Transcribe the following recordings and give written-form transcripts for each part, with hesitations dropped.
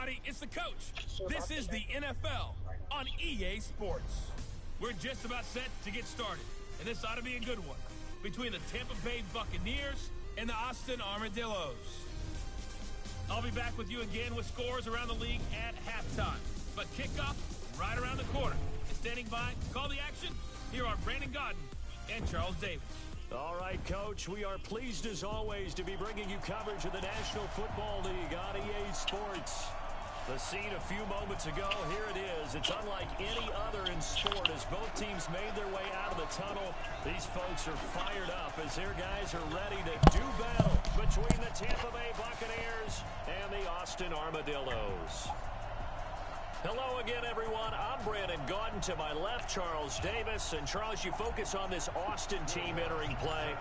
everybody, it's the coach. This is the NFL on EA Sports. We're just about set to get started, and this ought to be a good one between the Tampa Bay Buccaneers and the Austin Armadillos. I'll be back with you again with scores around the league at halftime, but kickoff right around the corner. And standing by to call the action, here are Brandon Godden and Charles Davis. All right, Coach, we are pleased as always to be bringing you coverage of the National Football League on EA Sports. The scene a few moments ago, here it is. It's unlike any other in sport as both teams made their way out of the tunnel. These folks are fired up as their guys are ready to do battle between the Tampa Bay Buccaneers and the Austin Armadillos. Hello again, everyone. I'm Brandon Godden. To my left, Charles Davis. And, Charles, you focus on this Austin team entering play.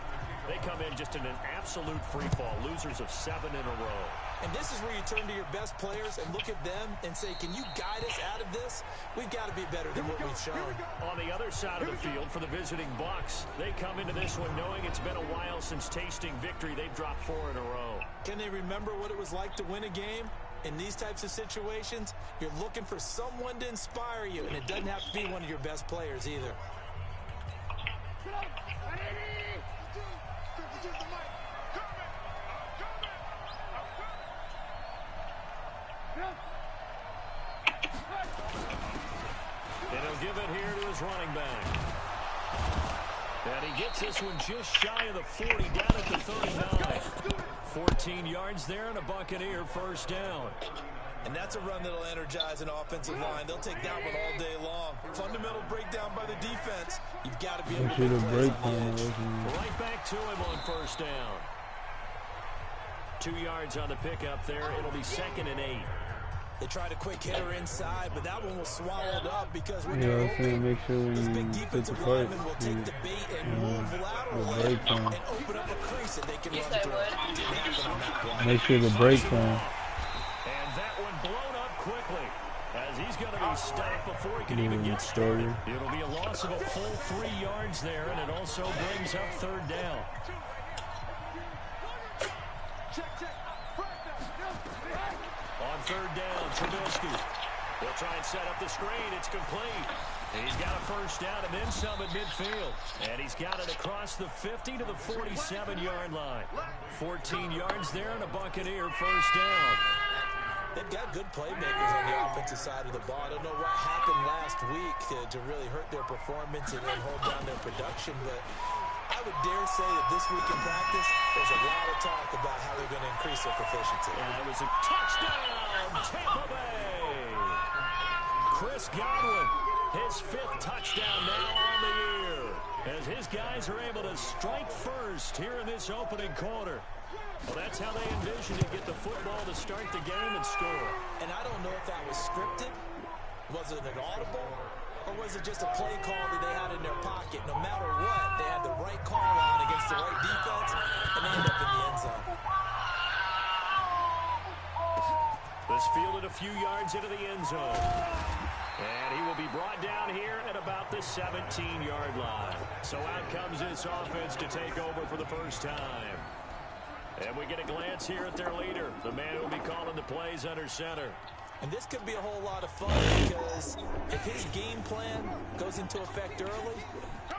They come in just in an absolute free-fall, losers of 7 in a row. And this is where you turn to your best players and look at them and say, can you guide us out of this? We've got to be better than what we've shown. On the other side of the field for the visiting Bucs, they come into this one knowing it's been a while since tasting victory. They've dropped 4 in a row. Can they remember what it was like to win a game? In these types of situations, you're looking for someone to inspire you, and it doesn't have to be one of your best players either. And he'll give it here to his running back. And he gets this one just shy of the 40, down at the 39. 14 yards there and a Buccaneer first down. And that's a run that'll energize an offensive line. They'll take that one all day long. Fundamental breakdown by the defense. You've got to be able to make plays on the edge. Right back to him on first down. 2 yards on the pickup there. It'll be 2nd and 8. They tried a quick hitter inside, but that one was swallowed up because when they're open, make sure this big defensive lineman will take the bait and move laterally and open up a crease that they can run through. It didn't happen on that play. Make sure the break time. And that one blown up quickly as he's going to be stopped before he can even get started. It'll be a loss of a full 3 yards there, and it also brings up 3rd down. On 3rd down, Trubisky. They'll try and set up the screen. It's complete. He's got a first down and then some at midfield. And he's got it across the 50 to the 47-yard line. 14 yards there and a Buccaneer first down. They've got good playmakers on the offensive side of the ball. I don't know what happened last week to really hurt their performance and hold down their production, but I would dare say that this week in practice, there's a lot of talk about how they're going to increase their proficiency. And it was a touchdown, Tampa Bay. Chris Godwin, his 5th touchdown now on the year, as his guys are able to strike first here in this opening quarter. Well, that's how they envisioned to get the football to start the game and score. And I don't know if that was scripted. Was it an audible? Or was it just a play call that they had in their pocket? No matter what, they had the right call on against the right defense, and they end up in the end zone. This fielded a few yards into the end zone. And he will be brought down here at about the 17-yard line. So out comes this offense to take over for the first time. And we get a glance here at their leader, the man who will be calling the plays under center. And this could be a whole lot of fun because if his game plan goes into effect early,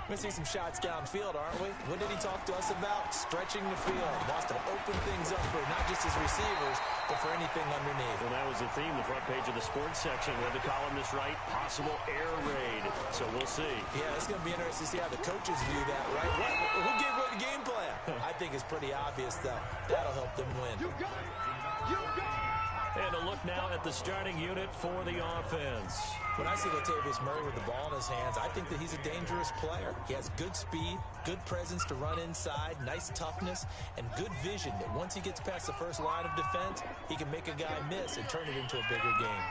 we're going to see some shots downfield, aren't we? What did he talk to us about? Stretching the field. Wants to open things up for not just his receivers, but for anything underneath. Well, that was the theme, the front page of the sports section. Where the columnist right, possible air raid. So we'll see. Yeah, it's going to be interesting to see how the coaches view that, right? Who gave what game plan? I think it's pretty obvious, though. That'll help them win. You got it. You got it. And a look now at the starting unit for the offense. When I see Latavius Murray with the ball in his hands, I think that he's a dangerous player. He has good speed, good presence to run inside, nice toughness, and good vision that once he gets past the first line of defense, he can make a guy miss and turn it into a bigger game.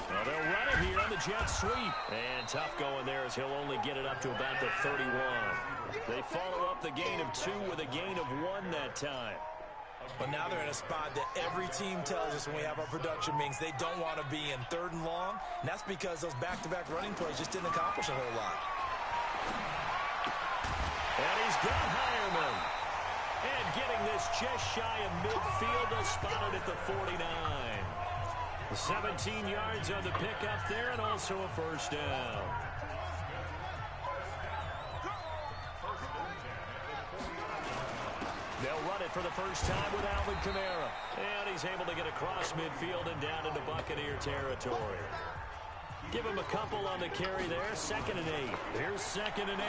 Well, they'll run it here on the jet sweep. And tough going there as he'll only get it up to about the 31. They follow up the gain of 2 with a gain of 1 that time. But now they're in a spot that every team tells us when we have our production meetings they don't want to be in, 3rd and long. And that's because those back-to-back running plays just didn't accomplish a whole lot. And he's got Hireman. And getting this just shy of midfield, they'll spot it at the 49. 17 yards on the pickup there, and also a first down. They'll run it for the first time with Alvin Kamara. And he's able to get across midfield and down into Buccaneer territory. Give him a couple on the carry there. 2nd and 8. Here's 2nd and 8.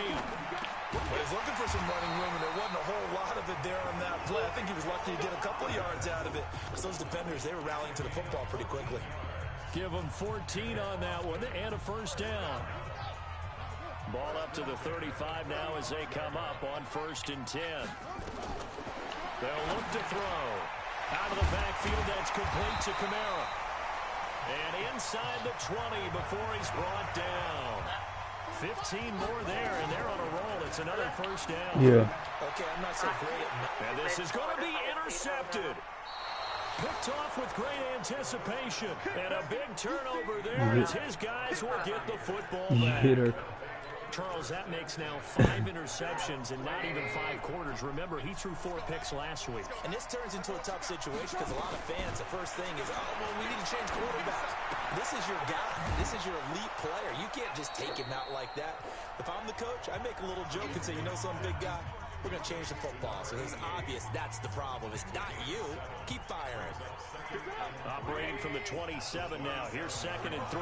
Well, he's looking for some running room, and there wasn't a whole lot of it there on that play. I think he was lucky to get a couple of yards out of it. Because those defenders, they were rallying to the football pretty quickly. Give him 14 on that one and a first down. Ball up to the 35 now as they come up on 1st and 10. They'll look to throw. Out of the backfield, that's complete to Kamara. And inside the 20 before he's brought down. 15 more there, and they're on a roll. It's another first down. Yeah. Okay, I'm not so great at... And this is going to be intercepted. Picked off with great anticipation. And a big turnover there as his guys will get the football back. Charles, that makes now 5 interceptions in not even 5 quarters. Remember, he threw 4 picks last week. And this turns into a tough situation because a lot of fans, the first thing is, oh, well, we need to change quarterbacks. This is your guy. This is your elite player. You can't just take him out like that. If I'm the coach, I make a little joke and say, you know some big guy? We're going to change the football. So it's obvious that's the problem. It's not you. Keep firing. Operating from the 27 now. Here's 2nd and 3.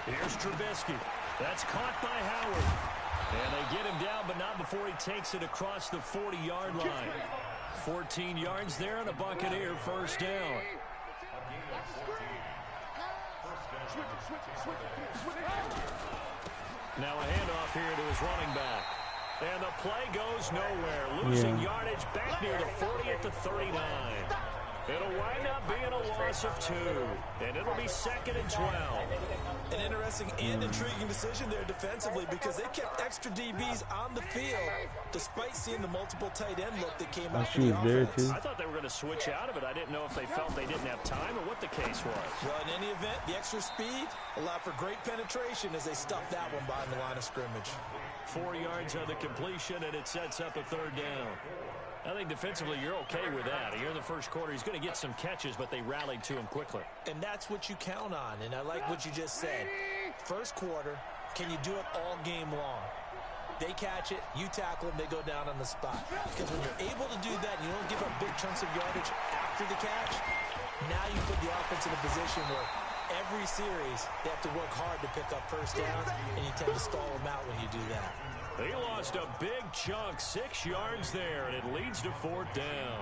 Here's Trubisky. That's caught by Howard. And they get him down, but not before he takes it across the 40-yard line. 14 yards there and a Buccaneer first down. Now a handoff here to his running back. And the play goes nowhere. Losing yardage back near the 40 at the 39. It'll wind up being a loss of 2. And it'll be 2nd and 12. An interesting and intriguing decision there defensively because they kept extra DBs on the field despite seeing the multiple tight end look that came out for the offense. I thought they were going to switch out of it. I didn't know if they felt they didn't have time or what the case was. Well, in any event, the extra speed allowed for great penetration as they stuffed that one behind the line of scrimmage. 4 yards on the completion, and it sets up a 3rd down. I think defensively you're okay with that. Here in the first quarter, he's going to get some catches, but they rallied to him quickly. And that's what you count on, and I like what you just said. First quarter, can you do it all game long? They catch it, you tackle them, they go down on the spot. Because when you're able to do that, and you don't give up big chunks of yardage after the catch, now you put the offense in a position where every series they have to work hard to pick up first downs, and you tend to stall them out when you do that. He lost a big chunk, 6 yards there, and it leads to 4th down.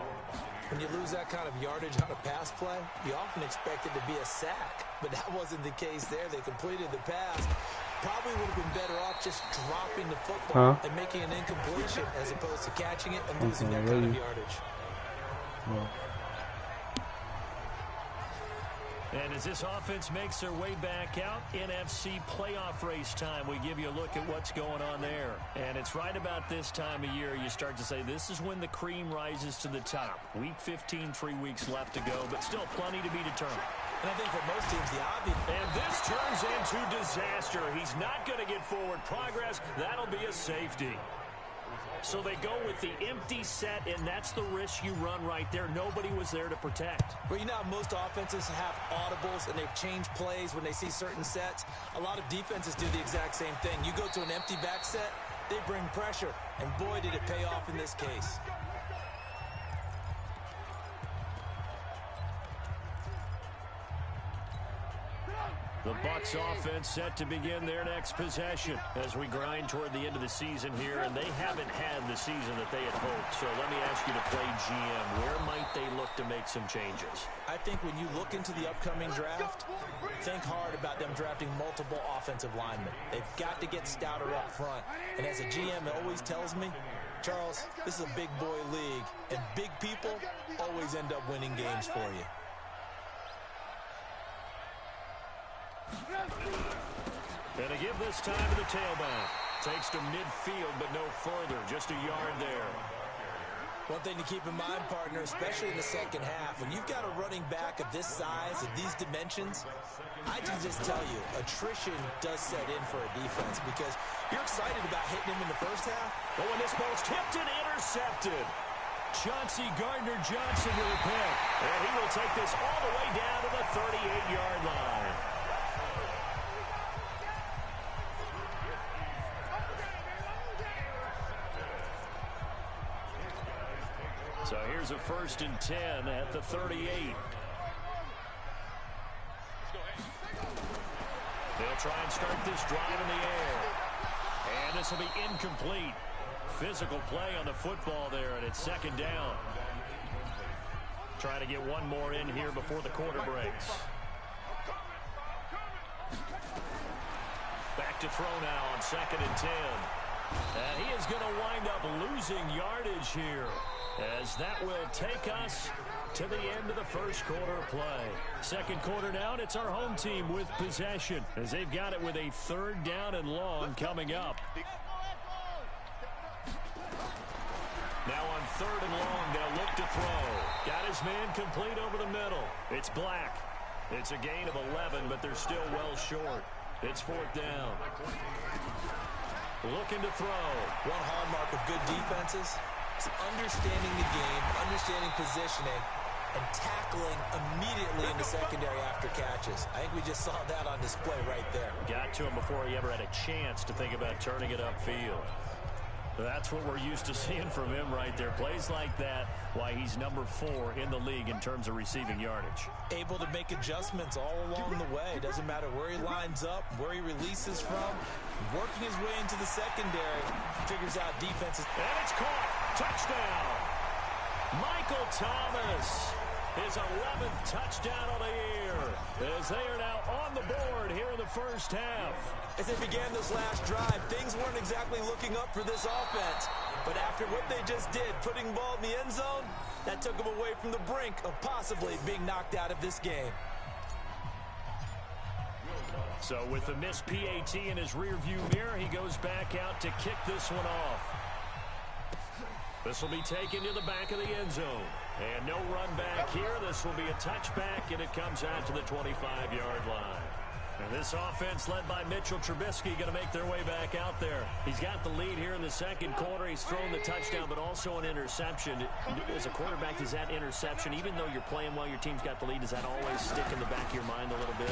When you lose that kind of yardage on a pass play, you often expect it to be a sack. But that wasn't the case there. They completed the pass. Probably would have been better off just dropping the football and making an incompletion as opposed to catching it and losing that kind of yardage. And as this offense makes their way back out, NFC playoff race time, we give you a look at what's going on there. And it's right about this time of year you start to say this is when the cream rises to the top. Week 15, 3 weeks left to go, but still plenty to be determined. And I think for most teams, the obvious... And this turns into disaster. He's not going to get forward progress. That'll be a safety. So they go with the empty set, and that's the risk you run right there. Nobody was there to protect. Well, you know how most offenses have audibles, and they've changed plays when they see certain sets. A lot of defenses do the exact same thing. You go to an empty back set, they bring pressure, and boy, did it pay off in this case. The Bucs offense set to begin their next possession as we grind toward the end of the season here, and they haven't had the season that they had hoped. So let me ask you to play GM. Where might they look to make some changes? I think when you look into the upcoming draft, think hard about them drafting multiple offensive linemen. They've got to get stouter up front. And as a GM, it always tells me, Charles, this is a big boy league, and big people always end up winning games for you. And to give this time to the tailback. Takes to midfield, but no further. Just a yard there. One thing to keep in mind, partner, especially in the second half, when you've got a running back of this size, of these dimensions, I can just tell you, attrition does set in for a defense because you're excited about hitting him in the first half. But when this ball's tipped and intercepted, Chauncey Gardner-Johnson with a pick. And he will take this all the way down to the 38-yard line. So here's a 1st and 10 at the 38. They'll try and start this drive in the air. And this will be incomplete. Physical play on the football there, and it's 2nd down. Trying to get one more in here before the quarter breaks. Back to throw now on 2nd and 10. And he is going to wind up losing yardage here, as that will take us to the end of the first quarter of play. Second quarter now, and it's our home team with possession, as they've got it with a 3rd down and long coming up. Now on 3rd and long, they'll look to throw. Got his man complete over the middle. It's Black. It's a gain of 11, but they're still well short. It's 4th down. Looking to throw. One hallmark of good defenses is understanding the game, understanding positioning, and tackling immediately in the secondary after catches. I think we just saw that on display right there. Got to him before he ever had a chance to think about turning it upfield. That's what we're used to seeing from him right there. Plays like that, why he's number 4 in the league in terms of receiving yardage. Able to make adjustments all along the way. Doesn't matter where he lines up, where he releases from. Working his way into the secondary, figures out defenses. And it's caught. Touchdown. Michael Thomas. His 11th touchdown of the year, as they are now on the board here in the first half. As they began this last drive, things weren't exactly looking up for this offense. But after what they just did, putting the ball in the end zone, that took them away from the brink of possibly being knocked out of this game. So with the missed PAT in his rearview mirror, he goes back out to kick this one off. This will be taken to the back of the end zone. And no run back here. This will be a touchback, and it comes out to the 25-yard line. And this offense led by Mitchell Trubisky going to make their way back out there. He's got the lead here in the second quarter. He's thrown the touchdown, but also an interception. As a quarterback, does that interception, even though you're playing well, your team's got the lead, does that always stick in the back of your mind a little bit?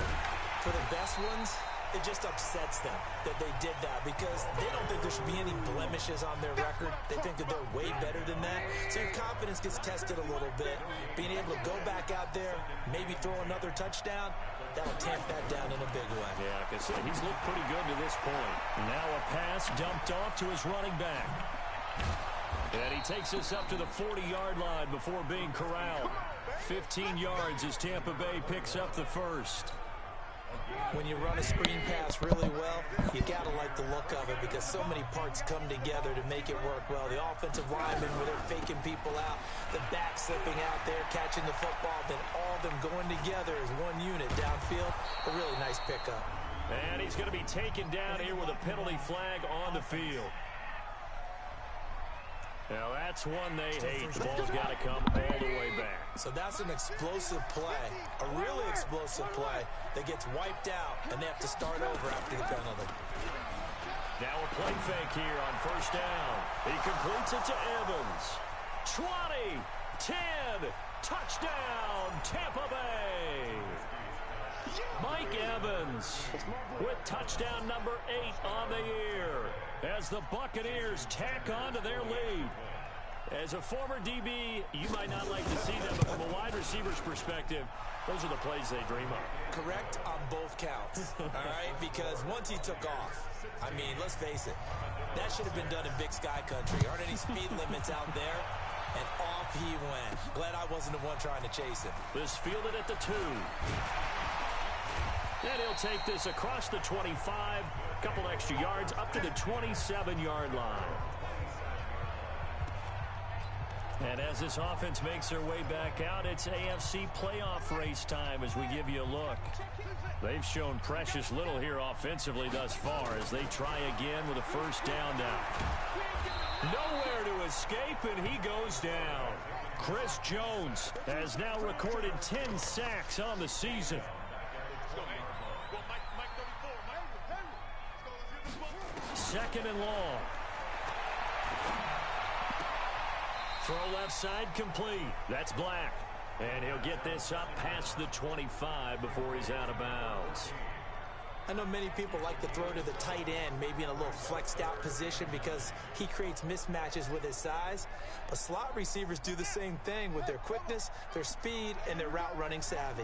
For the best ones, it just upsets them that they did that because they don't think there should be any blemishes on their record. They think that they're way better than that. So your confidence gets tested a little bit. Being able to go back out there, maybe throw another touchdown, that'll tamp that down in a big way. Yeah, because he's looked pretty good to this point. Now a pass dumped off to his running back. And he takes us up to the 40-yard line before being corralled. 15 yards as Tampa Bay picks up the first. When you run a screen pass really well, you got to like the look of it because so many parts come together to make it work well. The offensive linemen, where they're faking people out, the back slipping out there, catching the football, then all of them going together as one unit downfield. A really nice pickup. And he's going to be taken down here with a penalty flag on the field. Now that's one they hate. The ball's got to come all the way back. So that's an explosive play, a really explosive play that gets wiped out, and they have to start over after the penalty. Now a play fake here on first down. He completes it to Evans. 20, 10, touchdown, Tampa Bay. Mike Evans with touchdown number 8 on the year as the Buccaneers tack on to their lead. As a former DB, you might not like to see them, but from a wide receiver's perspective, those are the plays they dream of. Correct on both counts, all right? Because once he took off, I mean, let's face it, that should have been done in Big Sky Country. Aren't any speed limits out there? And off he went. Glad I wasn't the one trying to chase him. This fielded at the 2. And he'll take this across the 25, a couple extra yards, up to the 27-yard line. And as this offense makes their way back out, it's AFC playoff race time as we give you a look. They've shown precious little here offensively thus far as they try again with a first down now. Nowhere to escape, and he goes down. Chris Jones has now recorded 10 sacks on the season. Second and long. Throw left side complete. That's Black. And he'll get this up past the 25 before he's out of bounds. I know many people like to throw to the tight end, maybe in a little flexed out position because he creates mismatches with his size. But slot receivers do the same thing with their quickness, their speed, and their route running savvy.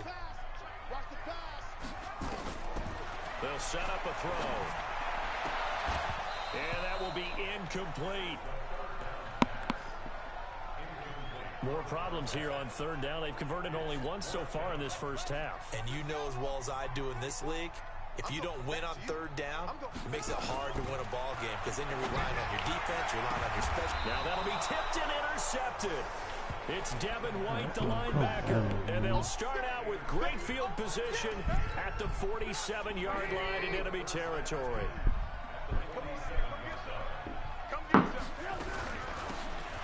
They'll set up a throw. And that will be incomplete. More problems here on third down. They've converted only once so far in this first half. And you know as well as I do in this league, if you don't win on third down, it makes it hard to win a ball game because then you're relying on your defense, you're relying on your special. Now that'll be tipped and intercepted. It's Devin White, the linebacker, and they'll start out with great field position at the 47-yard line in enemy territory.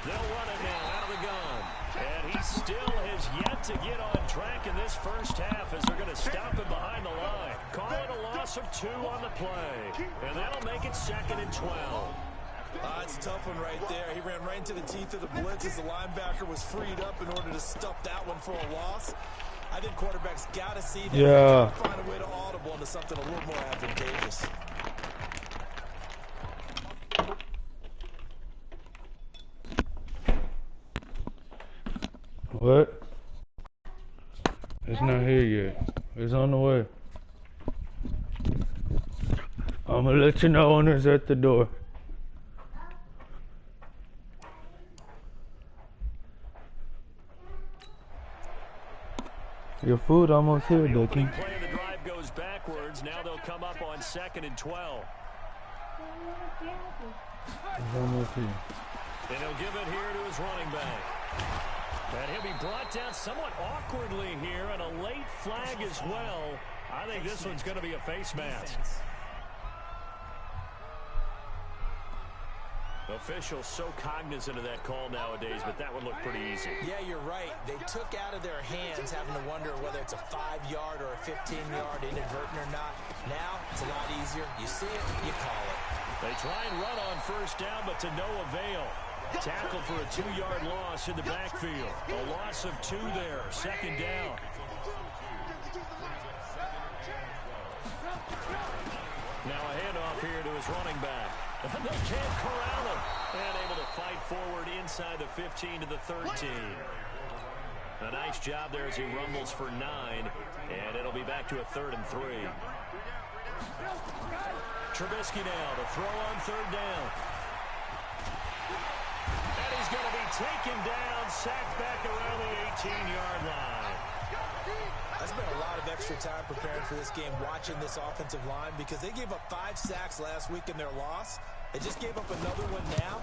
They'll run it now out of the gun. And he still has yet to get on track in this first half as they're going to stop him behind the line. Call it a loss of 2 on the play. And that'll make it 2nd and 12. It's a tough one right there. He ran right into the teeth of the blitz as the linebacker was freed up in order to stuff that one for a loss. I think quarterbacks got to see that. Yeah. Find a way to audible into something a little more advantageous. What? It's not here yet. It's on the way. I'm gonna let you know when it's at the door. Your food almost here, Ducky. Play of the drive goes backwards. Now they'll come up on 2nd and 12. It's almost here. And he'll give it here to his running back. And he'll be brought down somewhat awkwardly here, and a late flag as well. I think this one's going to be a face mask. Officials so cognizant of that call nowadays, but that would look pretty easy. Yeah, you're right. They took out of their hands having to wonder whether it's a 5-yard or a 15-yard inadvertent or not. Now, it's a lot easier. You see it, you call it. They try and run on first down, but to no avail. Tackle for a 2-yard loss in the backfield. A loss of 2 there. 2nd down. Now a handoff here to his running back. They can't corral him. And able to fight forward inside the 15 to the 13. A nice job there as he rumbles for 9. And it'll be back to a 3rd and 3. Trubisky now to throw on 3rd down. And he's going to be taken down, sacked back around the 18-yard line. I spent a lot of extra time preparing for this game, watching this offensive line, because they gave up 5 sacks last week in their loss. They just gave up another one now.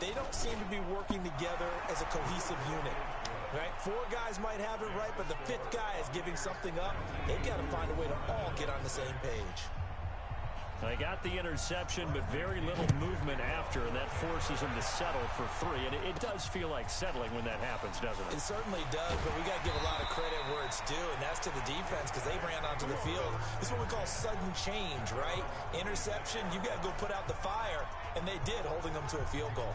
They don't seem to be working together as a cohesive unit. Right? 4 guys might have it right, but the 5th guy is giving something up. They've got to find a way to all get on the same page. They got the interception, but very little movement after, and that forces them to settle for 3. And it does feel like settling when that happens, doesn't it? It certainly does, but we got to give a lot of credit where it's due, and that's to the defense because they ran onto the field. This is what we call sudden change, right? Interception, you got to go put out the fire, and they did, holding them to a field goal.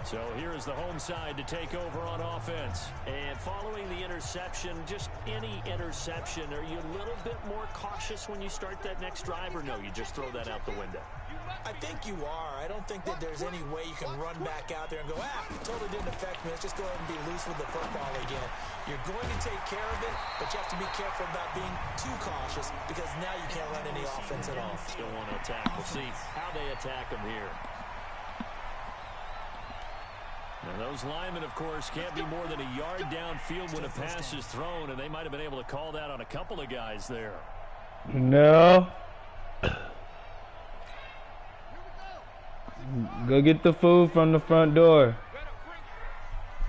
So here is the home side to take over on offense. And following the interception, just any interception, are you a little bit more cautious when you start that next drive, or no, you just throw that out the window? I think you are. I don't think that there's any way you can run back out there and go, totally didn't affect me. Let's just go ahead and be loose with the football again. You're going to take care of it, but you have to be careful about being too cautious because now you can't run any offense at all. Still want to attack. We'll see how they attack them here. Now those linemen, of course, can't be more than a yard downfield when a pass is thrown, and they might have been able to call that on a couple of guys there. No. Go get the food from the front door.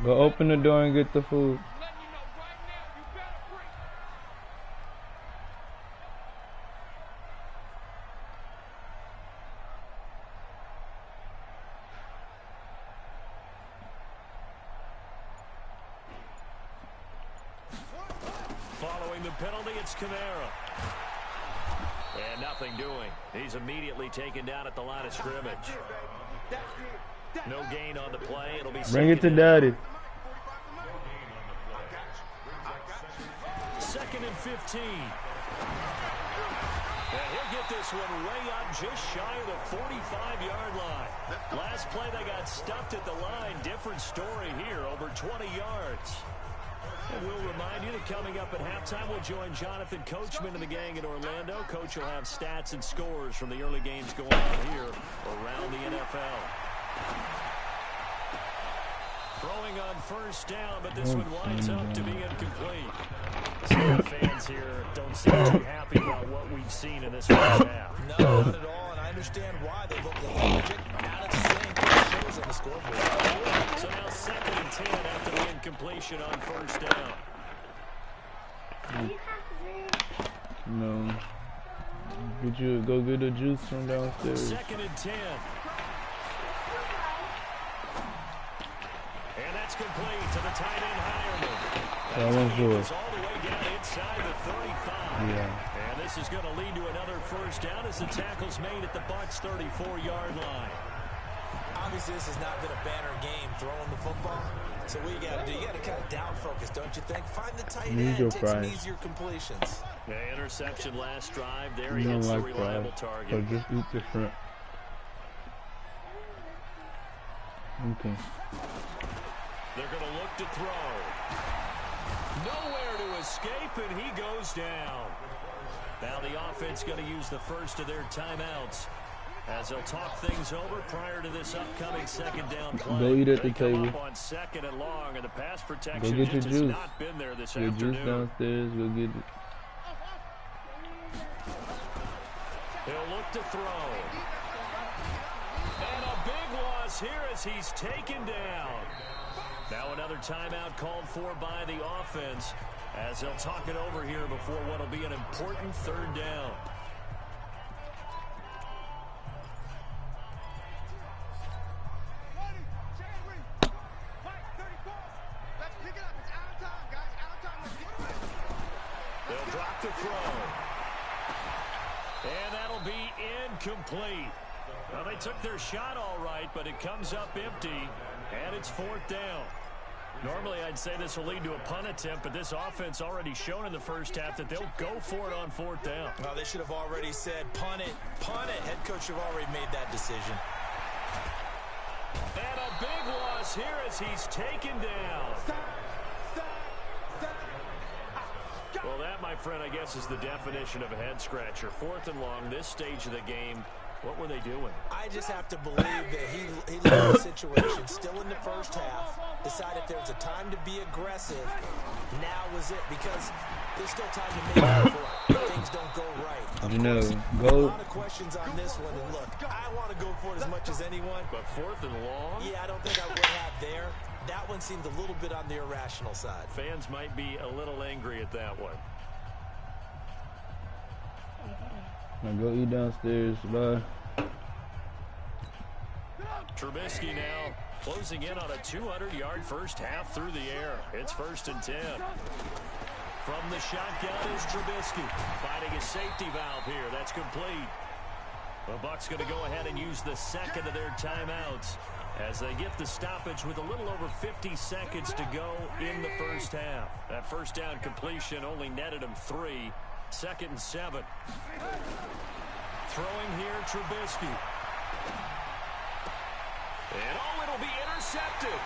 Go open the door and get the food. Throwing the penalty, it's Kamara. And nothing doing. He's immediately taken down at the line of scrimmage. No gain on the play. It'll be bring it to daddy. 2nd and 15. And he'll get this one way up just shy of the 45-yard line. Last play, they got stuffed at the line. Different story here, over 20 yards. And we'll remind you that coming up at halftime, we'll join Jonathan Coachman and the gang in Orlando. Coach will have stats and scores from the early games going on here around the NFL. Throwing on first down, but this one winds up to be incomplete. Some fans here don't seem too happy about what we've seen in this first half. No, not at all, and I understand why. They look lethargic, out of sync. It shows on the scoreboard. So now 2nd and 10 after the incompletion on first down. No. Go get the juice from downstairs. 2nd and 10. And that's complete to the tight end Hireman. That one's good. It's all the way down inside the 35. Yeah. And this is going to lead to another first down as the tackle's made at the Bucs' 34-yard line. Obviously, this has not been a banner game throwing the football. So what you got to do, you got to kind of down focus, don't you think? Find the tight end, take some easier completions. Yeah, interception last drive. There he hits the like reliable target. So just eat the front. Okay. They're going to look to throw. Nowhere to escape, and he goes down. Now the offense going to use the first of their timeouts as they'll talk things over prior to this upcoming second down play. Go eat at the they come table. Up on 2nd and long, and the pass protection Go get your just juice. has not been there this Your afternoon. juice downstairs. Go get it. He'll look to throw. And a big loss here as he's taken down. Now another timeout called for by the offense as they'll talk it over here before what will be an important third down. They'll drop the throw. And that'll be incomplete. Well, they took their shot all right, but it comes up empty, and it's 4th down. Normally, I'd say this will lead to a punt attempt, but this offense already shown in the first half that they'll go for it on 4th down. Well, they should have already said, punt it, punt it. Head coach should have already made that decision. And a big loss here as he's taken down. Well, that, my friend, I guess is the definition of a head-scratcher. 4th and long, this stage of the game. What were they doing? I just have to believe that he looked at the situation still in the first half, decided if there was a time to be aggressive, now was it, because there's still time to make up for it. Things don't go right. You know, A lot of questions on this one, and look, I want to go for it as much as anyone. But 4th and long? Yeah, I don't think I would have there. That one seemed a little bit on the irrational side. Fans might be a little angry at that one. Now go eat downstairs. Bye. Trubisky now closing in on a 200-yard first half through the air. It's 1st and 10. From the shotgun is Trubisky finding a safety valve here. That's complete. The Bucs going to go ahead and use the second of their timeouts as they get the stoppage with a little over 50 seconds to go in the first half. That first down completion only netted them 3. 2nd and 7. Throwing here, Trubisky. And it'll be intercepted.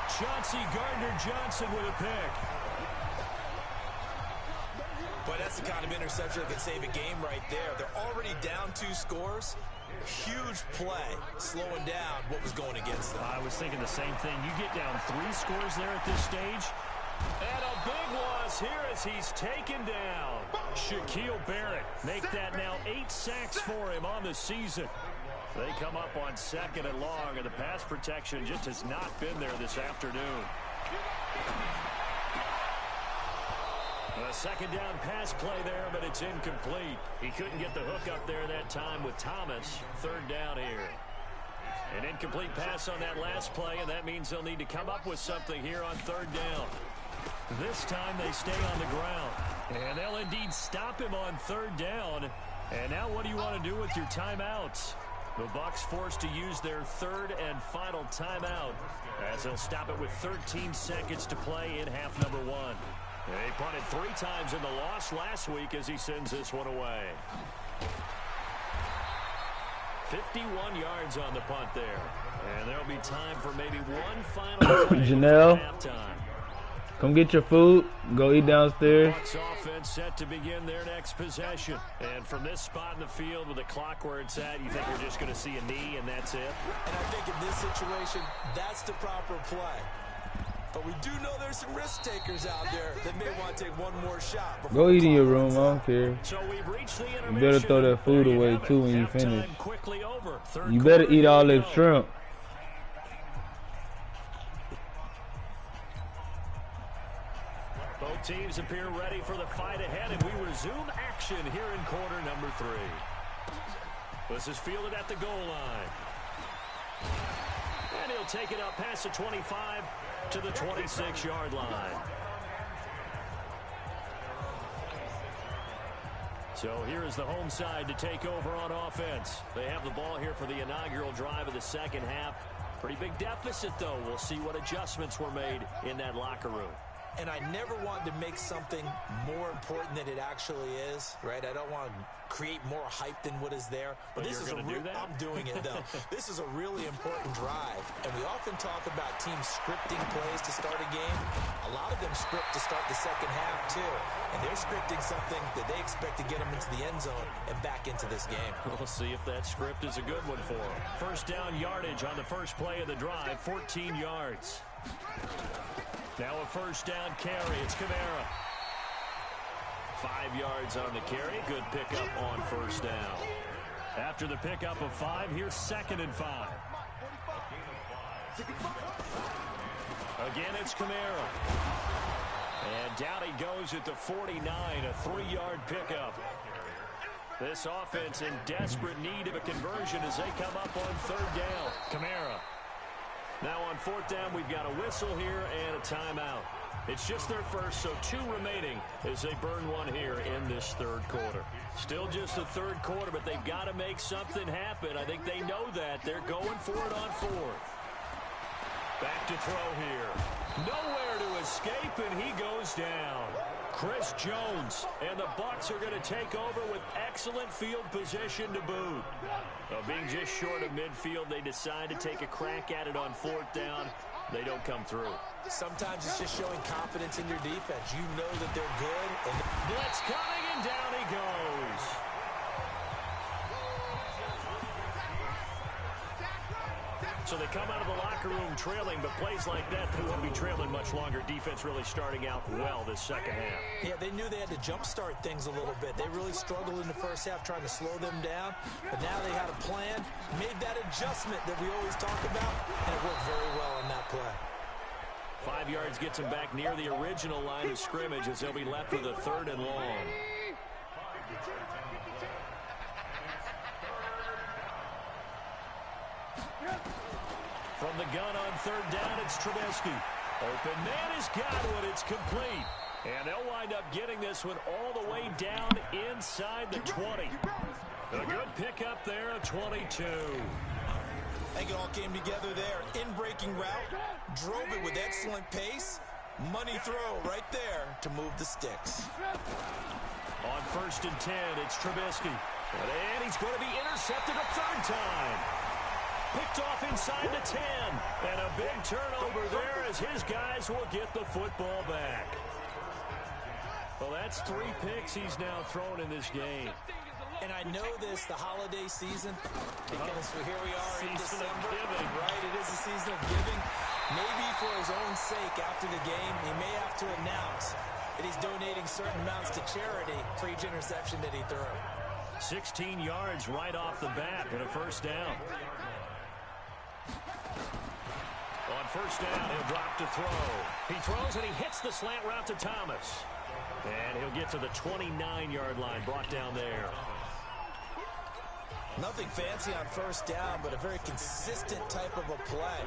Chauncey Gardner-Johnson with a pick. But that's the kind of interception that can save a game right there. They're already down 2 scores. Huge play, slowing down what was going against them. I was thinking the same thing. You get down 3 scores there at this stage. And a big loss here as he's taken down. Shaquille Barrett make that now 8 sacks for him on the season. They come up on 2nd and long, and the pass protection just has not been there this afternoon. A second down pass play there, but it's incomplete. He couldn't get the hook up there that time with Thomas. 3rd down here. An incomplete pass on that last play, and that means they'll need to come up with something here on 3rd down. This time they stay on the ground. And they'll indeed stop him on third down. And now what do you want to do with your timeouts? The Bucs forced to use their third and final timeout as they'll stop it with 13 seconds to play in half number one. They punted 3 times in the loss last week as he sends this one away. 51 yards on the punt there. And there'll be time for maybe one final play Janelle, halftime. come get your food. Go eat downstairs. Bucs offense set to begin their next possession. And from this spot in the field with the clock where it's at, you think you're just going to see a knee and that's it? And I think in this situation, that's the proper play. But we do know there's some risk takers out there that may want to take one more shot. Go eat in your room. I don't care. So we've reached the You better throw that food away too when you finish. Quickly over. You better eat all that shrimp. Both teams appear ready for the fight ahead, and we resume action here in quarter number 3. This is fielded at the goal line. And he'll take it up past the 25 to the 26-yard line. So here is the home side to take over on offense. They have the ball here for the inaugural drive of the second half. Pretty big deficit, though. We'll see what adjustments were made in that locker room. And I never wanted to make something more important than it actually is, right? I don't want to create more hype than what is there. But this is I'm doing it, though. This is a really important drive. And we often talk about teams scripting plays to start a game. A lot of them script to start the second half, too. And they're scripting something that they expect to get them into the end zone and back into this game. We'll see if that script is a good one for them. First down yardage on the first play of the drive, 14 yards. Now a first down carry. It's Kamara. 5 yards on the carry. Good pickup on first down. After the pickup of 5, here's 2nd and 5. Again, it's Kamara. And down he goes at the 49, a 3-yard pickup. This offense in desperate need of a conversion as they come up on third down. Kamara. Now on fourth down, we've got a whistle here and a timeout. It's just their first, so 2 remaining as they burn one here in this third quarter. Still just the third quarter, but they've got to make something happen. I think they know that. They're going for it on fourth. Back to throw here. Nowhere to escape, and he goes down. Chris Jones, and the Bucs are going to take over with excellent field position to boot. Being just short of midfield, they decide to take a crack at it on fourth down. They don't come through. Sometimes it's just showing confidence in your defense. You know that they're good. And blitz coming, and down he goes. So they come out of the locker room trailing, but plays like that, they won't be trailing much longer. Defense really starting out well this second half. Yeah, they knew they had to jumpstart things a little bit. They really struggled in the first half trying to slow them down, but now they had a plan, made that adjustment that we always talk about, and it worked very well on that play. 5 yards gets them back near the original line of scrimmage as they'll be left with a 3rd and long. From the gun on third down, it's Trubisky. Open man has got one. It's complete. And they'll wind up getting this one all the way down inside the 20. A good pickup there, a 22. I think it all came together there. In-breaking route, drove it with excellent pace. Money throw right there to move the sticks. On 1st and 10, it's Trubisky. And he's going to be intercepted a 3rd time. Picked off inside the 10. And a big turnover there as his guys will get the football back. Well, that's 3 picks he's now thrown in this game. And I know this, the holiday season, because here we are in December. Right, it is a season of giving. Maybe for his own sake after the game, he may have to announce that he's donating certain amounts to charity for each interception that he threw. 16 yards right off the bat and a 1st down. On 1st down, he'll drop to throw. He throws and he hits the slant route to Thomas. And he'll get to the 29-yard line, brought down there. Nothing fancy on 1st down, but a very consistent type of a play.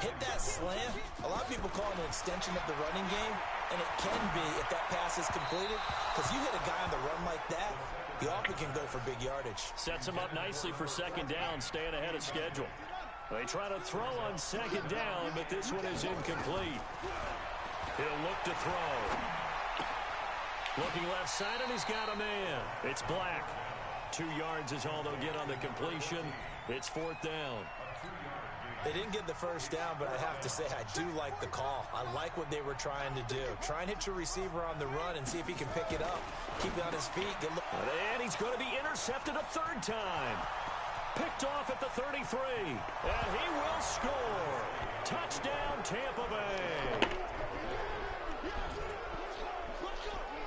Hit that slant. A lot of people call it an extension of the running game. And it can be if that pass is completed, because you hit a guy on the run like that, you often can go for big yardage. Sets him up nicely for second down, staying ahead of schedule. They try to throw on second down, but this one is incomplete. He'll look to throw. Looking left side, and he's got a man. It's Black. 2 yards is all they'll get on the completion. It's fourth down. They didn't get the first down, but I have to say I do like the call. I like what they were trying to do. Try and hit your receiver on the run and see if he can pick it up. Keep it on his feet. Good look. And he's going to be intercepted a third time. Picked off at the 33. And he will score. Touchdown, Tampa Bay.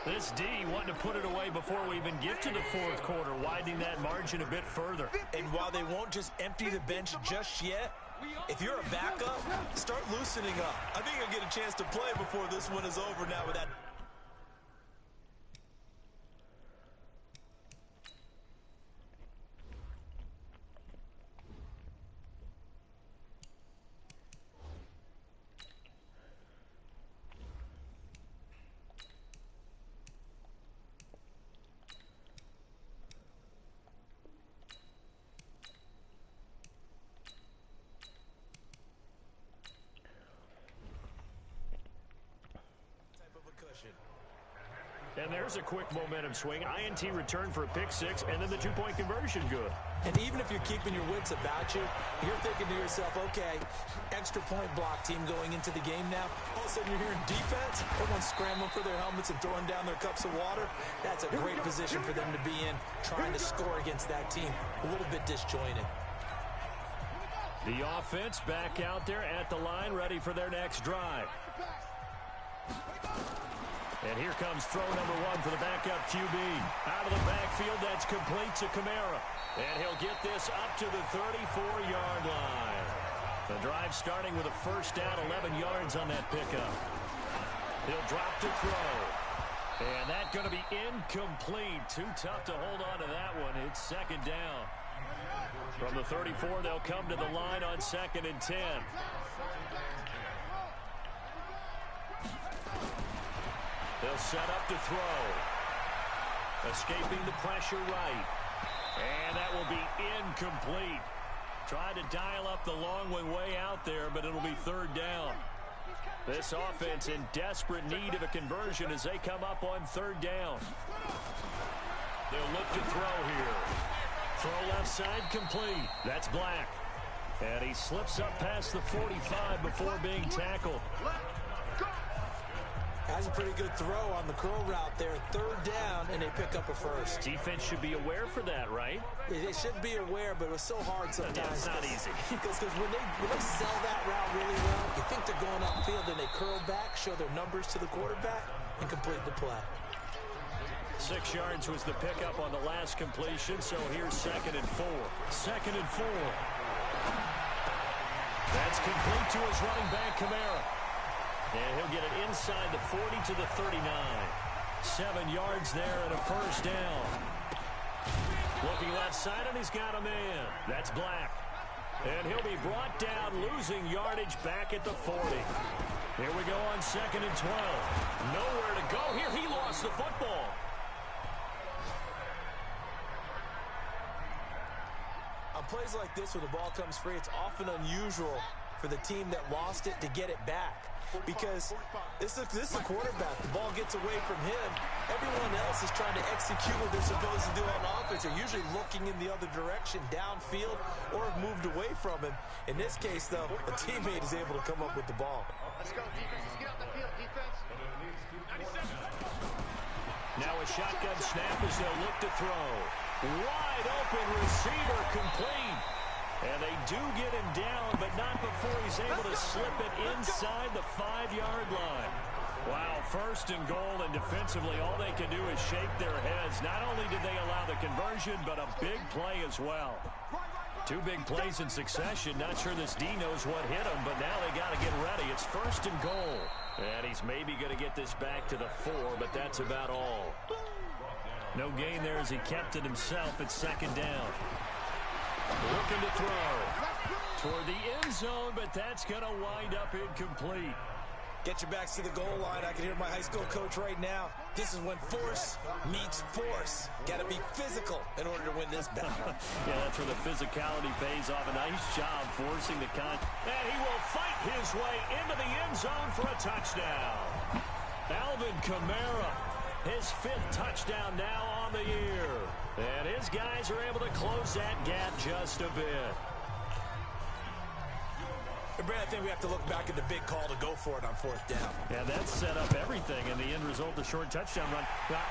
This D wanting to put it away before we even get to the fourth quarter, widening that margin a bit further. And while they won't just empty the bench just yet, if you're a backup, start loosening up. I think you'll get a chance to play before this one is over now with that. And there's a quick momentum swing. INT return for a pick six, and then the two-point conversion good. And even if you're keeping your wits about you, you're thinking to yourself, okay, extra point block team going into the game now. All of a sudden you're hearing defense, everyone's scrambling for their helmets and throwing down their cups of water. That's a great position for them to be in, trying to score against that team. A little bit disjointed. The offense back out there at the line, ready for their next drive. And here comes throw number one for the backup QB. Out of the backfield, that's complete to Kamara. And he'll get this up to the 34-yard line. The drive starting with a first down, 11 yards on that pickup. He'll drop to throw. And that's going to be incomplete. Too tough to hold on to that one. It's second down. From the 34, they'll come to the line on 2nd and 10. They'll set up to throw. Escaping the pressure right. And that will be incomplete. Tried to dial up the long way out there, but it'll be third down. This offense in desperate need of a conversion as they come up on third down. They'll look to throw here. Throw left side complete. That's Black. And he slips up past the 45 before being tackled. Has a pretty good throw on the curl route there. Third down, and they pick up a first. Defense should be aware for that, right? They should be aware, but it was so hard sometimes. Yeah, it's not easy. Because when they sell that route really well, you think they're going upfield, and they curl back, show their numbers to the quarterback, and complete the play. 6 yards was the pickup on the last completion, so here's 2nd and 4. 2nd and 4. That's complete to his running back, Kamara. And he'll get it inside the 40 to the 39. 7 yards there and a first down. Looking left side, and he's got a man. That's Black. And he'll be brought down, losing yardage back at the 40. Here we go on 2nd and 12. Nowhere to go here. He lost the football. On plays like this, when the ball comes free, it's often unusual for the team that lost it to get it back. Because this is a quarterback. The ball gets away from him. Everyone else is trying to execute what they're supposed to do on offense. They're usually looking in the other direction, downfield, or have moved away from him. In this case, though, a teammate is able to come up with the ball. Let's go, defense. Let's get out the field, defense. Now a shotgun snap as they'll look to throw. Wide open receiver complete. And they do get him down, but not before he's able to slip it inside the 5-yard line. Wow, 1st and goal, and defensively all they can do is shake their heads. Not only did they allow the conversion, but a big play as well. 2 big plays in succession. Not sure this D knows what hit him, but now they got to get ready. It's 1st and goal. And he's maybe going to get this back to the 4, but that's about all. No gain there as he kept it himself at 2nd down. Looking to throw toward the end zone, but that's going to wind up incomplete. Get your backs to the goal line. I can hear my high school coach right now. This is when force meets force. Got to be physical in order to win this battle. Yeah, that's where the physicality pays off. A nice job forcing the and he will fight his way into the end zone for a touchdown. Alvin Kamara, his 5th touchdown now on the year. And his guys are able to close that gap just a bit. Brad, I think we have to look back at the big call to go for it on 4th down. Yeah, that set up everything in the end result, the short touchdown run. Now,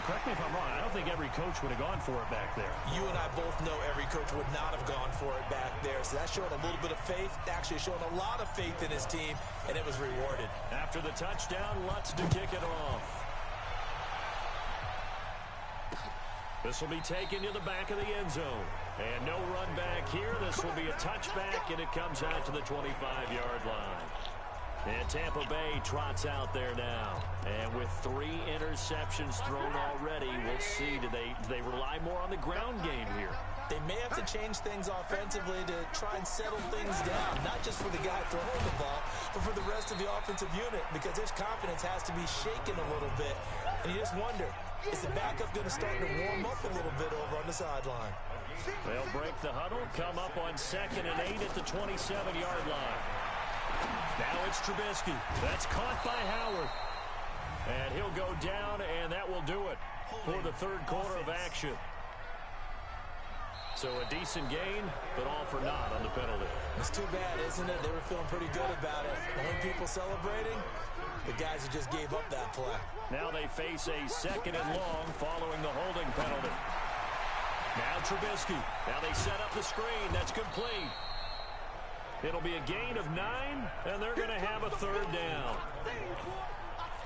correct me if I'm wrong, I don't think every coach would have gone for it back there. You and I both know every coach would not have gone for it back there. So that showed a little bit of faith, actually showed a lot of faith in his team, and it was rewarded. After the touchdown, Lutz to kick it off. This will be taken to the back of the end zone. And no run back here. This will be a touchback, and it comes out to the 25-yard line. And Tampa Bay trots out there now. And with 3 interceptions thrown already, we'll see. Do they rely more on the ground game here? They may have to change things offensively to try and settle things down, not just for the guy throwing the ball, but for the rest of the offensive unit, because his confidence has to be shaken a little bit. And you just wonder, is the backup going to start to warm up a little bit over on the sideline? They'll break the huddle, come up on 2nd and 8 at the 27-yard line. Now it's Trubisky. That's caught by Howard. And he'll go down, and that will do it for the 3rd quarter of action. So a decent gain, but all for naught on the penalty. It's too bad, isn't it? They were feeling pretty good about it. Only people celebrating, the guys who just gave up that play. Now they face a 2nd and long following the holding penalty. Now Trubisky. Now they set up the screen. That's complete. It'll be a gain of 9, and they're going to have a 3rd down.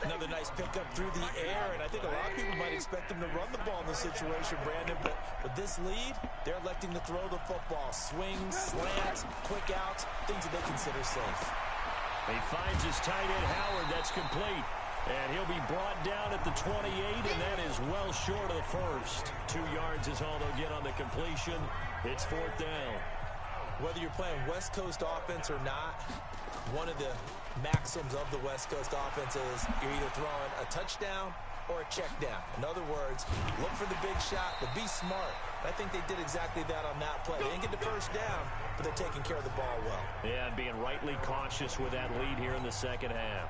Another nice pickup through the air, and I think a lot of people might expect them to run the ball in this situation, Brandon, but with this lead, they're electing to throw the football. Swings, slants, quick outs, things that they consider safe. He finds his tight end, Howard. That's complete. And he'll be brought down at the 28, and that is well short of the first. 2 yards is all they'll get on the completion. It's 4th down. Whether you're playing West Coast offense or not, one of the maxims of the West Coast offense is you're either throwing a touchdown or a check down. In other words, look for the big shot, but be smart. I think they did exactly that on that play. They didn't get the first down, but they're taking care of the ball well. Yeah, and being rightly cautious with that lead here in the 2nd half.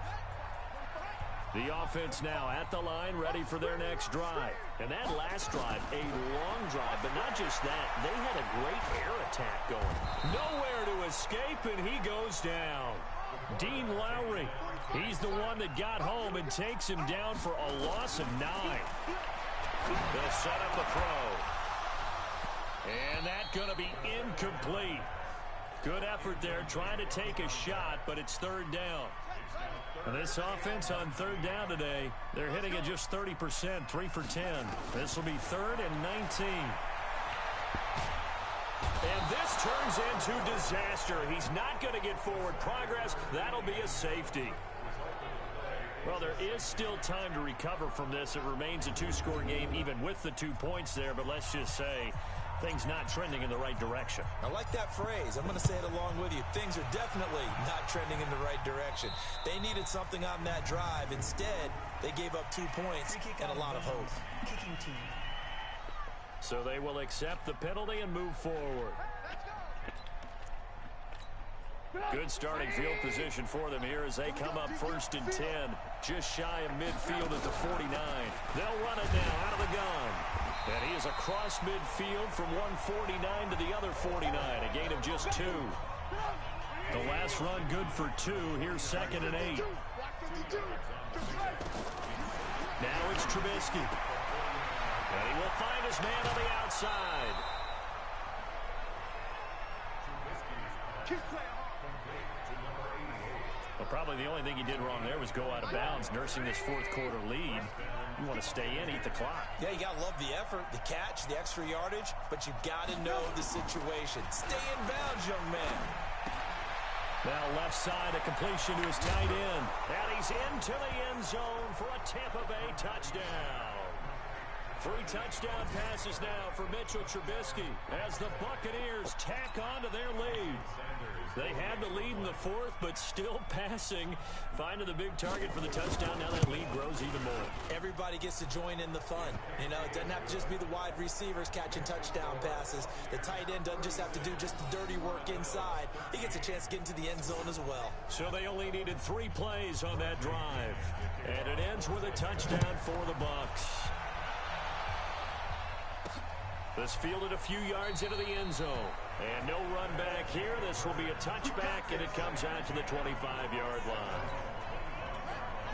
The offense now at the line, ready for their next drive. And that last drive, a long drive, but not just that. They had a great air attack going. Nowhere to escape, and he goes down. Dean Lowry, he's the one that got home and takes him down for a loss of 9. They'll set up the throw. And that's going to be incomplete. Good effort there, trying to take a shot, but it's 3rd down. And this offense on 3rd down today, they're hitting at just 30%, 3 for 10. This will be 3rd and 19. And this turns into disaster. He's not going to get forward progress. That'll be a safety. Well, there is still time to recover from this. It remains a 2-score game, even with the 2 points there. But let's just say things not trending in the right direction. I like that phrase. I'm going to say it along with you. Things are definitely not trending in the right direction. They needed something on that drive. Instead, they gave up 2 points and a lot of hope. Kicking team. So they will accept the penalty and move forward. Good starting field position for them here as they come up 1st and 10. Just shy of midfield at the 49. They'll run it now out of the gun. And he is across midfield from one 49 to the other 49. A gain of just 2. The last run good for 2. Here's 2nd and 8. Now it's Trubisky. And he will find his man on the outside. Well, probably the only thing he did wrong there was go out of bounds, nursing this 4th quarter lead. You want to stay in, eat the clock. Yeah, you got to love the effort, the catch, the extra yardage, but you've got to know the situation. Stay in bounds, young man. Now left side, a completion to his tight end. And he's into the end zone for a Tampa Bay touchdown. 3 touchdown passes now for Mitchell Trubisky as the Buccaneers tack on to their lead. They had the lead in the fourth, but still passing. Finding the big target for the touchdown. Now that lead grows even more. Everybody gets to join in the fun. You know, it doesn't have to just be the wide receivers catching touchdown passes. The tight end doesn't just have to do just the dirty work inside. He gets a chance to get into the end zone as well. So they only needed 3 plays on that drive. And it ends with a touchdown for the Bucs. This fielded a few yards into the end zone. And no run back here. This will be a touchback, and it comes out to the 25-yard line.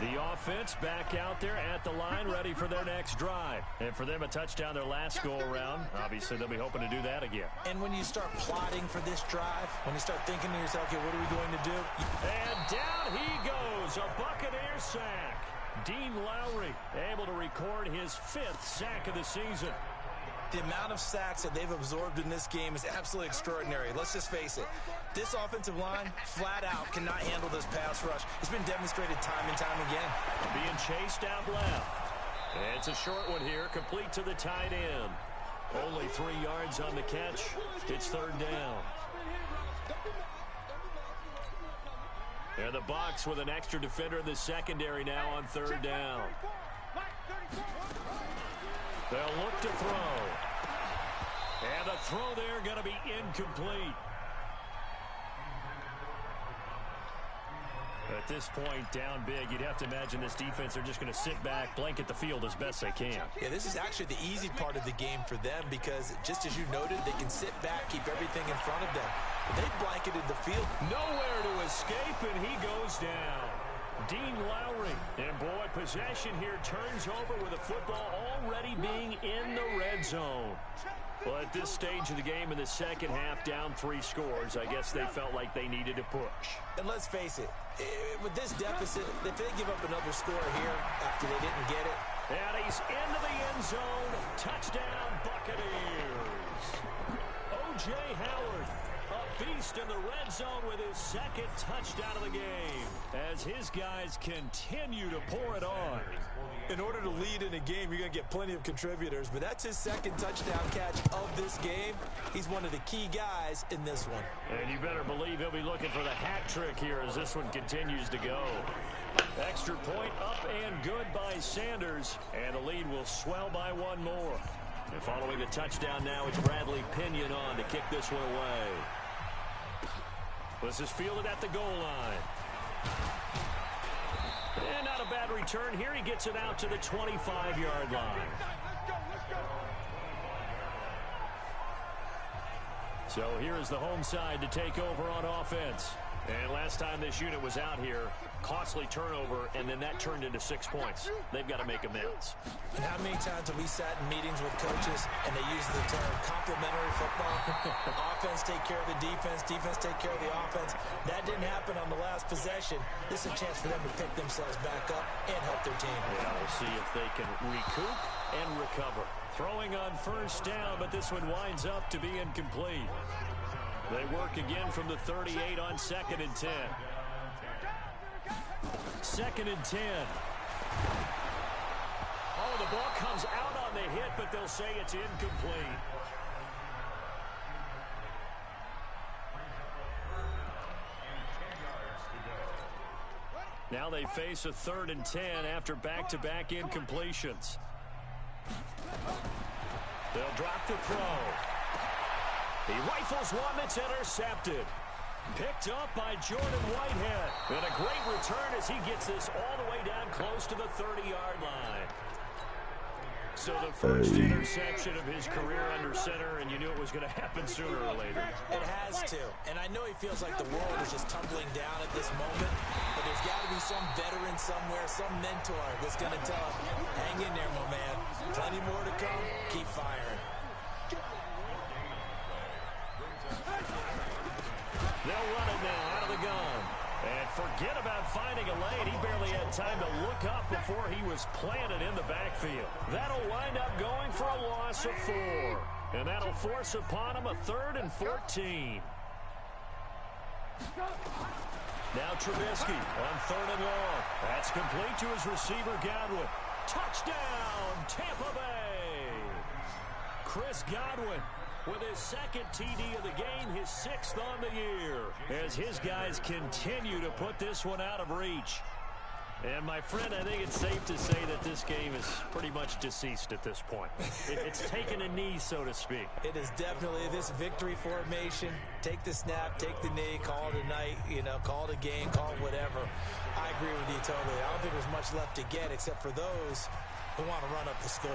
The offense back out there at the line, ready for their next drive. And for them, a touchdown their last go-around. Obviously, they'll be hoping to do that again. And when you start plotting for this drive, when you start thinking to yourself, okay, what are we going to do? And down he goes, a Buccaneer sack. Dean Lowry able to record his 5th sack of the season. The amount of sacks that they've absorbed in this game is absolutely extraordinary. Let's just face it. This offensive line, flat out, cannot handle this pass rush. It's been demonstrated time and time again. Being chased out left. And it's a short one here, complete to the tight end. Only 3 yards on the catch. It's 3rd down. And the Bucs with an extra defender in the secondary now on 3rd down. They'll look to throw. And the throw there going to be incomplete. At this point, down big, you'd have to imagine this defense are just going to sit back, blanket the field as best they can. Yeah, this is actually the easy part of the game for them because, just as you noted, they can sit back, keep everything in front of them. They blanketed the field. Nowhere to escape, and he goes down. Dean Lowry. And, boy, possession here turns over with the football already being in the red zone. Well, at this stage of the game in the second half, down 3 scores, I guess they felt like they needed to push. And let's face it, with this deficit, if they give up another score here after they didn't get it. And he's into the end zone. Touchdown, Buccaneers. O.J. Howard, a beast in the red zone with his 2nd touchdown of the game as his guys continue to pour it on. In order to lead in a game, you're going to get plenty of contributors, but that's his 2nd touchdown catch of this game. He's one of the key guys in this one. And you better believe he'll be looking for the hat trick here as this one continues to go. Extra point up and good by Sanders, and the lead will swell by 1 more. And following the touchdown now, it's Bradley Pinion on to kick this one away. This is fielded at the goal line. And not a bad return here. He gets it out to the 25-yard line. So here is the home side to take over on offense. And last time this unit was out here, costly turnover, and then that turned into 6 points. They've got to make amends. And how many times have we sat in meetings with coaches and they use the term complementary football? Offense take care of the defense, defense take care of the offense. That didn't happen on the last possession. This is a chance for them to pick themselves back up and help their team. Yeah, we'll see if they can recoup and recover. Throwing on 1st down, but this one winds up to be incomplete. They work again from the 38 on 2nd and 10. 2nd and 10. Oh, the ball comes out on the hit, but they'll say it's incomplete. Now they face a 3rd and 10 after back-to-back incompletions. They'll drop the throw. He rifles one that's intercepted. Picked up by Jordan Whitehead. And a great return as he gets this all the way down close to the 30-yard line. So the first interception of his career under center, and you knew it was going to happen sooner or later. It has to. And I know he feels like the world is just tumbling down at this moment, but there's got to be some veteran somewhere, some mentor that's going to tell him, hang in there, my man. Plenty more to come. Keep firing. They'll run it now out of the gun. And forget about finding a lane. He barely had time to look up before he was planted in the backfield. That'll wind up going for a loss of 4. And that'll force upon him a 3rd and 14. Now Trubisky on 3rd and long. That's complete to his receiver, Godwin. Touchdown, Tampa Bay. Chris Godwin with his second TD of the game, his 6th on the year, as his guys continue to put this one out of reach. And, my friend, I think it's safe to say that this game is pretty much deceased at this point. It's taken a knee, so to speak. It is definitely this victory formation. Take the snap, take the knee, call it a night, call it a game, call it whatever. I agree with you totally. I don't think there's much left to get except for those who want to run up the score.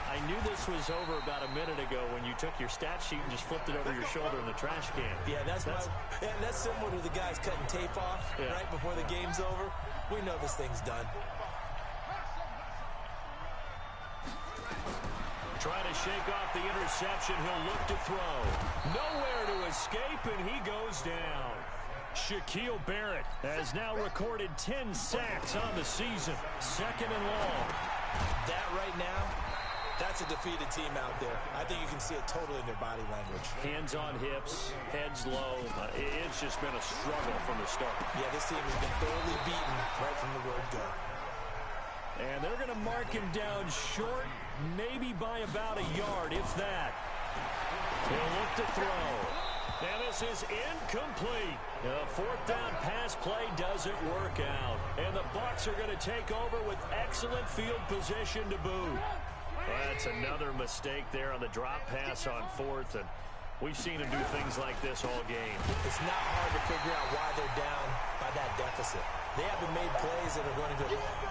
I knew this was over about a minute ago when you took your stat sheet and just flipped it over your shoulder in the trash can. Yeah, that's similar to the guys cutting tape off right before the game's over. We know this thing's done. Trying to shake off the interception. He'll look to throw. Nowhere to escape, and he goes down. Shaquille Barrett has now recorded 10 sacks on the season. 2nd and long. That right now, that's a defeated team out there. I think you can see it totally in their body language. Hands on hips, heads low. It's just been a struggle from the start. Yeah, this team has been thoroughly beaten right from the word go. And they're going to mark him down short, maybe by about a yard, if that. He'll look to throw. And this is incomplete. The 4th down pass play doesn't work out. And the Bucs are going to take over with excellent field position to boot. That's another mistake there on the drop pass on 4th. And we've seen him do things like this all game. It's not hard to figure out why they're down by that deficit. They haven't made plays that are going to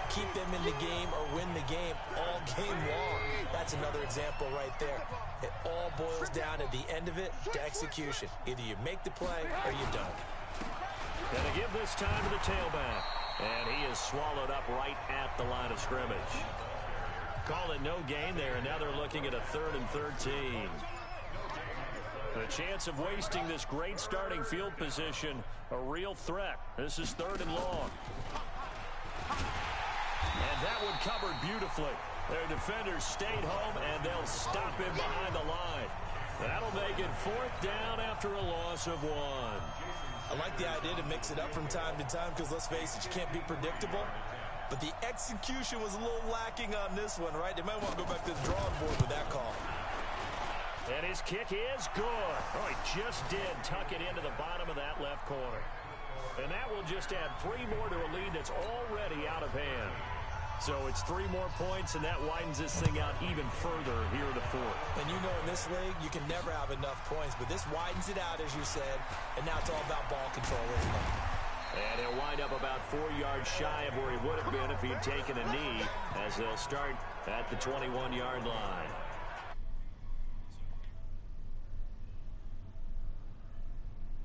keep them in the game or win the game all game long. That's another example right there. It all boils down at the end of it to execution. Either you make the play or you don't. Gonna give this time to the tailback. And he is swallowed up right at the line of scrimmage. Call it no gain there, and now they're looking at a 3rd and 13. The chance of wasting this great starting field position, a real threat. This is 3rd and long. And that one covered beautifully. Their defenders stayed home, and they'll stop him behind the line. That'll make it 4th down after a loss of 1. I like the idea to mix it up from time to time because, let's face it, you can't be predictable. But the execution was a little lacking on this one, right? They might want to go back to the drawing board with that call. And his kick is good. Oh, he just did tuck it into the bottom of that left corner. And that will just add 3 more to a lead that's already out of hand. So it's 3 more points, and that widens this thing out even further here in the 4th. And you know in this league, you can never have enough points, but this widens it out, as you said, and now it's all about ball control, isn't it? And he'll wind up about 4 yards shy of where he would have been if he'd taken a knee, as they'll start at the 21-yard line.